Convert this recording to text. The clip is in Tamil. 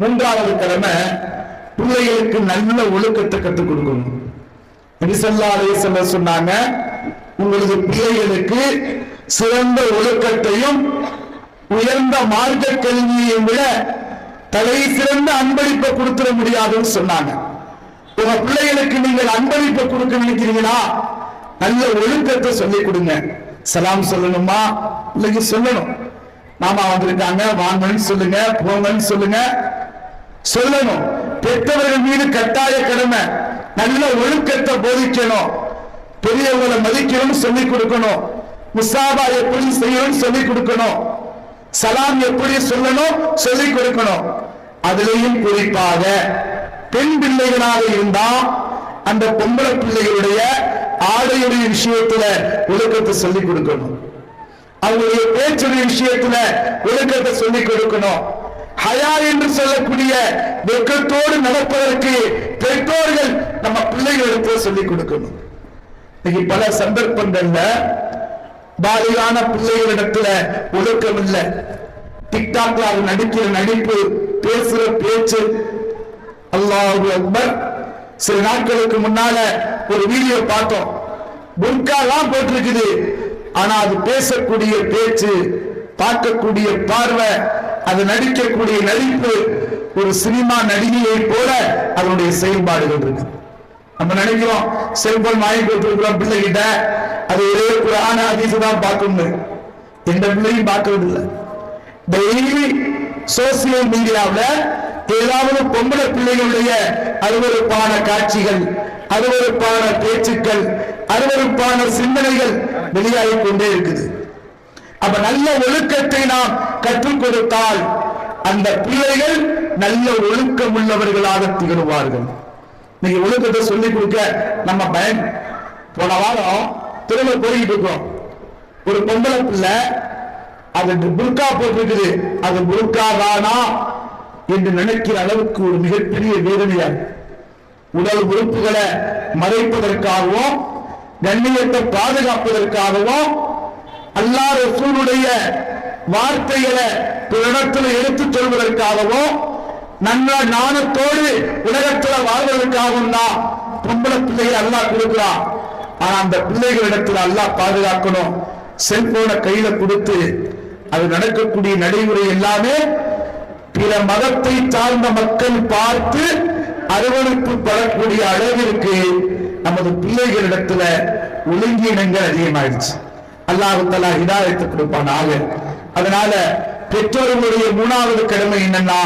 மூன்றாவது கடமை பிள்ளைகளுக்கு நல்ல ஒழுக்கத்தை கற்றுக் கொடுக்கணும். நபி ஸல்லல்லாஹு அலைஹி வஸல்லம் சொன்னாங்க, உங்களது பிள்ளைகளுக்கு சிறந்த ஒழுக்கத்தையும் உயர்ந்த மார்க்க கல்வியையும் விட தலை சிறந்த அன்பளிப்பை கொடுத்துட முடியாதுன்னு சொன்னாங்க. உங்க பிள்ளைகளுக்கு நீங்கள் அன்பளிப்பை கொடுக்க நினைக்கிறீங்களா, நல்ல ஒழுக்கத்தை சொல்லிக் கொடுங்க. சலாம் சொல்லணுமா, இல்லைங்க சொல்லணும். மாமா வந்திருக்காங்க, வாங்கன்னு சொல்லுங்க, போங்கன்னு சொல்லுங்க, சொல்லணும். பெற்றவர்கள் மீது கட்டாய கடமை நல்ல ஒழுக்கத்தை போதிக்கணும். பெரியவர்களை மதிக்கணும் சொல்லிக் கொடுக்கணும். முசாபா எப்படி செய்யணும் சொல்லிக் கொடுக்கணும். சலாம் எப்படி சொல்லணும் சொல்லிக் கொடுக்கணும். அதிலேயும் குறிப்பாக பெண் பிள்ளைகளாக இருந்தா அந்த பொம்பளை பிள்ளைகளுடைய ஆடையுடைய விஷயத்துல ஒழுக்கத்தை சொல்லிக் கொடுக்கணும். அவங்களுடைய பேச்சுடைய விஷயத்துல ஒழுக்கத்தை சொல்லிக் கொடுக்கணும். ஹயா என்று சொல்லக்கூடிய வெட்கத்தோடு நடப்பதற்கு பெற்றோர்கள் நம்ம பிள்ளைகளுக்கு சொல்லிக் கொடுக்கணும். பல சந்தர்ப்பங்கள்ல பாலிகான பிள்ளைகளிடத்துல ஒழுக்கம் இல்லை. டிக்டாக்ல நடிக்கிற நடிப்பு, பேசுற பேச்சு, அல்லாஹு அக்பர். சில நாட்களுக்கு முன்னால ஒரு வீடியோ பார்த்தோம். புர்கா தான் போட்டிருக்குது, ஆனா அது பேசக்கூடிய பேச்சு, பார்க்கக்கூடிய பார்வை, அது நடிக்கக்கூடிய நடிப்பு ஒரு சினிமா நடிகையை போல அதனுடைய செயல்பாடுகள் இருக்கு. நம்ம நினைக்கிறோம் செல்போன் வாங்கி கொடுத்துருக்கிறோம் பிள்ளைகிட்ட, அது ஒரே குர்ஆன் ஹதீஸ் தான் பார்க்கணும். எந்த பிள்ளையும் பார்க்கறது இல்லை. டெய்லி சோசியல் மீடியாவில் ஏதாவது பொம்பளை பிள்ளைகளுடைய அருவருப்பான காட்சிகள், அருவருப்பான பேச்சுக்கள், அருவருப்பான சிந்தனைகள் வெளியாகிக் கொண்டே இருக்குது. அப்ப நல்ல ஒழுக்கத்தை நாம் கற்றுக் கொடுத்தால் அந்த பிள்ளைகள் நல்ல ஒழுக்கம் உள்ளவர்களாக திகழ்வார்கள். நீங்க ஒழுக்கத்தை சொல்லிக் கொடுக்க நம்ம பயன். போன வாரம் திரும்ப போய்கிட்டு இருக்கோம். ஒரு பொம்பளை பிள்ளை அது புர்கா போட்டிருக்குது, அது புர்கா தானா என்று நினைக்கிற அளவுக்கு ஒரு மிகப்பெரிய வேதனையா. உடல் உறுப்புகளை மறைப்பதற்காகவும் கண்ணியத்தை பாதுகாப்பதற்காகவும் அல்லாஹ் ரசூலுடைய வார்த்தைகளை பிறரிடத்தில் எடுத்துச் சொல்வதற்காகவும் நல்ல நாணத்தோடு உலகத்தில் வாழ்வதற்காகவும் தான் பொம்பளை பிள்ளைகளை அல்லாஹ் கொடுக்கிறான். ஆனா அந்த பிள்ளைகளிடத்தில் அல்லாஹ் பாதுகாக்கணும். செல்போனை கையில கொடுத்து அது நடக்கக்கூடிய நடைமுறை எல்லாமே பிற மதத்தை சார்ந்த மக்கள் பார்த்து அருவருப்பு படக்கூடிய அளவிற்கு நமது பிள்ளைகளிடத்துல ஒழுங்கீனங்கள் அதிகமாயிடுச்சு. அல்லாஹ் தஆலா ஹிதாயத்தை கொடுப்பானாக. அதனால பெற்றோர்களுடைய மூணாவது கடமை என்னன்னா